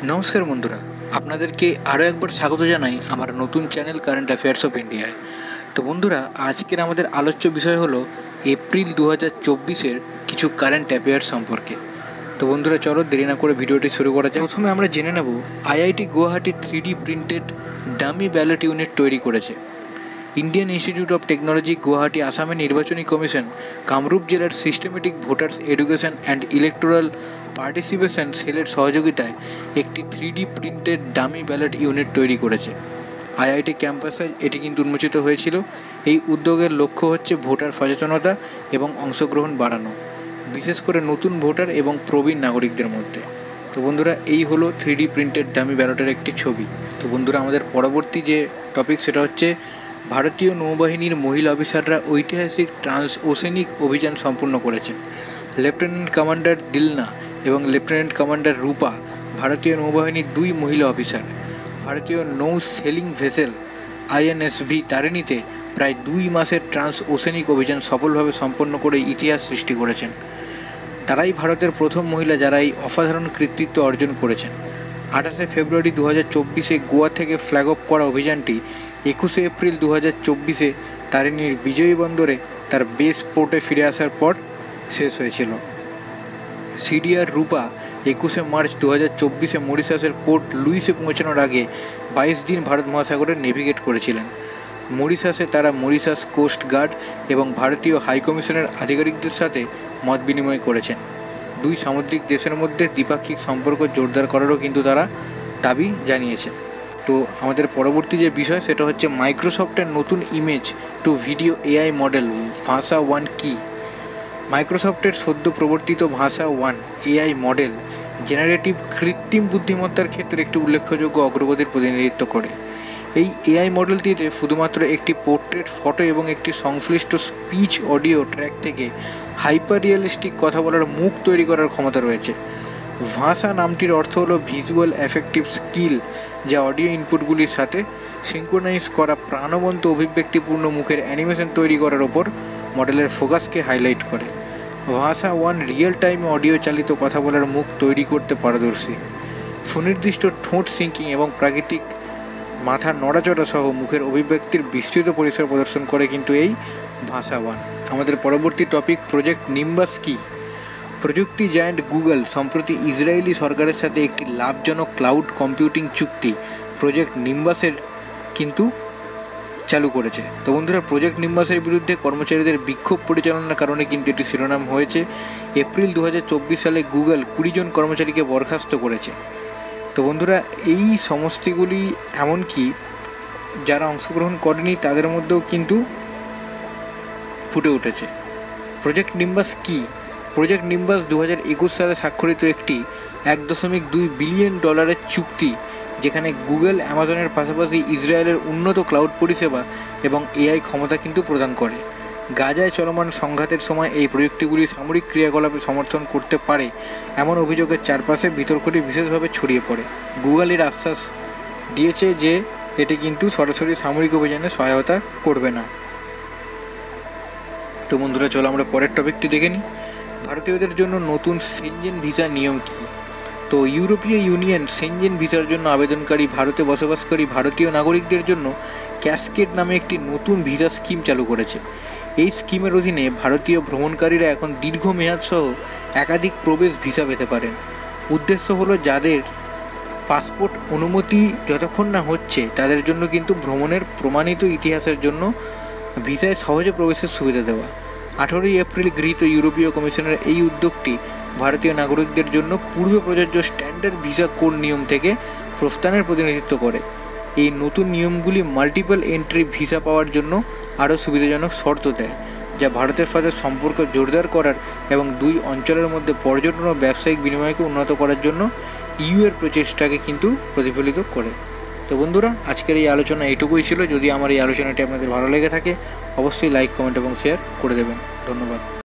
নমস্কার বন্ধুরা, আপনাদেরকে আরও একবার স্বাগত জানাই আমার নতুন চ্যানেল কারেন্ট অ্যাফেয়ার্স অফ ইন্ডিয়ায়। তো বন্ধুরা, আজকের আমাদের আলোচ্য বিষয় হলো এপ্রিল 2024-এর কিছু কারেন্ট অ্যাফেয়ার্স সম্পর্কে। তো বন্ধুরা, চলো দেরি না করে ভিডিওটি শুরু করা যায়। প্রথমে আমরা জেনে নেব IIT Guwahati 3D printed dummy ballot unit তৈরি করেছে। Indian institute of technology Guwahati আসামের নির্বাচনী কমিশন কামরূপ জেলার systematic voters education and electoral participation সেলের সহযোগিতায় একটি 3D printed dummy ballot unit তৈরি করেছে। আইআইটি ক্যাম্পাসে এটি কিন্তু উন্মোচিত হয়েছিল। এই উদ্যোগের লক্ষ্য হচ্ছে ভোটার সচেতনতা এবং অংশগ্রহণ বাড়ানো, বিশেষ করে নতুন ভোটার এবং প্রবীণ নাগরিকদের মধ্যে। তো বন্ধুরা, এই হলো 3D প্রিন্টেড ডামি ব্যালটের একটি ছবি। তো বন্ধুরা, আমাদের পরবর্তী যে টপিক সেটা হচ্ছে ভারতীয় নৌবাহিনীর মহিলা অফিসাররা ঐতিহাসিক ট্রান্স ওশেনিক অভিযান সম্পূর্ণ করেছেন। লেফটেন্যান্ট কমান্ডার দিলনা এবং লেফটেন্যান্ট কমান্ডার রূপা ভারতীয় নৌবাহিনীর দুই মহিলা অফিসার ভারতীয় নৌ সেলিং ভেসেল আইএনএসভি তারিণীতে প্রায় 2 মাসের ট্রান্স ওশেনিক অভিযান সফলভাবে সম্পন্ন করে ইতিহাস সৃষ্টি করেছেন। তারাই ভারতের প্রথম মহিলা যারা এই অসাধারণ কৃতিত্ব অর্জন করেছেন। 28শে ফেব্রুয়ারি 2024-এ গোয়া থেকে ফ্ল্যাগ অফ করা অভিযানটি 21শে এপ্রিল 2024-এ তারিণীর বিজয়ী বন্দরে তার বেস পোর্টে ফিরে আসার পর শেষ হয়েছিল। সিডিআর রূপা 21শে মার্চ 2024-এ মরিশাসের পোর্ট লুইসে পৌঁছানোর আগে 22 দিন ভারত মহাসাগরে নেভিগেট করেছিলেন। মরিশাসে তারা মরিশাস কোস্ট গার্ড এবং ভারতীয় হাইকমিশনের আধিকারিকদের সাথে মত বিনিময় করেছেন। দুই সামুদ্রিক দেশের মধ্যে দ্বিপাক্ষিক সম্পর্ক জোরদার করারও কিন্তু তারা দাবি জানিয়েছেন। তো আমাদের পরবর্তী যে বিষয় সেটা হচ্ছে মাইক্রোসফটের নতুন image to video AI model ভাষা 1 কি। মাইক্রোসফটের সদ্য প্রবর্তিত ভাষা 1 এআই মডেল জেনারেটিভ কৃত্রিম বুদ্ধিমত্তার ক্ষেত্রে একটি উল্লেখযোগ্য অগ্রগতির প্রতিনিধিত্ব করে। এই এআই মডেলটিতে শুধুমাত্র একটি পোর্ট্রেট ফটো এবং একটি সংশ্লিষ্ট স্পিচ অডিও ট্র্যাক থেকে হাইপার রিয়েলিস্টিক কথা বলার মুখ তৈরি করার ক্ষমতা রয়েছে। ভাষা নামটির অর্থ হলো ভিজুয়াল এফেক্টিভ স্কিল, যা অডিও ইনপুটগুলির সাথে সিঙ্ক্রোনাইজ করা প্রাণবন্ত অভিব্যক্তিপূর্ণ মুখের অ্যানিমেশন তৈরি করার ওপর মডেলের ফোকাসকে হাইলাইট করে। ভাষা 1 রিয়েল টাইমে অডিও চালিত কথা বলার মুখ তৈরি করতে পারদর্শী। সুনির্দিষ্ট ঠোঁট সিঙ্কিং এবং প্রাকৃতিক মাথার নড়াচড়া সহ মুখের অভিব্যক্তির বিস্তৃত পরিসর প্রদর্শন করে কিন্তু এই ভাষা 1। আমাদের পরবর্তী টপিক প্রজেক্ট নিম্বাস কি। প্রযুক্তি জায়ান্ট গুগল সম্প্রতি ইসরায়েলি সরকারের সাথে একটি লাভজনক ক্লাউড কম্পিউটিং চুক্তি প্রজেক্ট নিম্বাসের কিন্তু চালু করেছে। তো বন্ধুরা, প্রজেক্ট নিম্বাসের বিরুদ্ধে কর্মচারীদের বিক্ষোভ পরিচালনার কারণে কিন্তু এটি শিরোনাম হয়েছে। এপ্রিল 2024 সালে গুগল 20 জন কর্মচারীকে বরখাস্ত করেছে। তো বন্ধুরা, এই সমষ্টিগুলি এমনকি যারা অংশগ্রহণ করেনি তাদের মধ্যেও কিন্তু ফুটে উঠেছে। প্রজেক্ট নিম্বাস কি। প্রজেক্ট নিম্বাস 2021 সালে স্বাক্ষরিত একটি $1.2 বিলিয়ন চুক্তি, যেখানে গুগল অ্যামাজনের পাশাপাশি ইসরায়েলের উন্নত ক্লাউড পরিষেবা এবং এআই ক্ষমতা কিন্তু প্রদান করে। গাজায় চলমান সংঘাতের সময় এই প্রযুক্তিগুলি সামরিক ক্রিয়াকলাপে সমর্থন করতে পারে এমন অভিযোগের চারপাশে বিতর্কটি বিশেষভাবে ছড়িয়ে পড়ে। গুগল এর আশ্বাস দিয়েছে যে এটি কিন্তু সরাসরি সামরিক অভিযানে সহায়তা করবে না। তো বন্ধুরা, চলো আমরা পরের টপিকটি দেখে নিই। ভারতীয়দের জন্য নতুন সেনজেন ভিসা নিয়ম কী। তো ইউরোপীয় ইউনিয়ন সেনজেন ভিসার জন্য আবেদনকারী ভারতে বসবাসকারী ভারতীয় নাগরিকদের জন্য ক্যাসকেড নামে একটি নতুন ভিসা স্কিম চালু করেছে। এই স্কিমের অধীনে ভারতীয় ভ্রমণকারীরা এখন দীর্ঘমেয়াদ সহ একাধিক প্রবেশ ভিসা পেতে পারেন। উদ্দেশ্য হলো যাদের পাসপোর্ট অনুমতি যতক্ষণ না হচ্ছে তাদের জন্য কিন্তু ভ্রমণের প্রমাণিত ইতিহাসের জন্য ভিসায় সহজে প্রবেশের সুবিধা দেওয়া। 18 এপ্রিল গৃহীত ইউরোপীয় কমিশনের এই উদ্যোগটি ভারতীয় নাগরিকদের জন্য পূর্বে প্রযোজ্য স্ট্যান্ডার্ড ভিসা কোড নিয়ম থেকে প্রস্থানের প্রতিনিধিত্ব করে। এই নতুন নিয়মগুলি মাল্টিপল এন্ট্রি ভিসা পাওয়ার জন্য আরও সুবিধাজনক শর্ত দেয়, যা ভারতের সাথে সম্পর্ক জোরদার করার এবং দুই অঞ্চলের মধ্যে পর্যটন ও ব্যবসায়িক বিনিময়কে উন্নত করার জন্য ইউএর প্রচেষ্টাকে কিন্তু প্রতিফলিত করে। তো বন্ধুরা, আজকের এই আলোচনা এইটুকুই ছিল। যদি আমার এই আলোচনাটি আপনাদের ভালো লেগে থাকে অবশ্যই লাইক, কমেন্ট এবং শেয়ার করে দেবেন। ধন্যবাদ।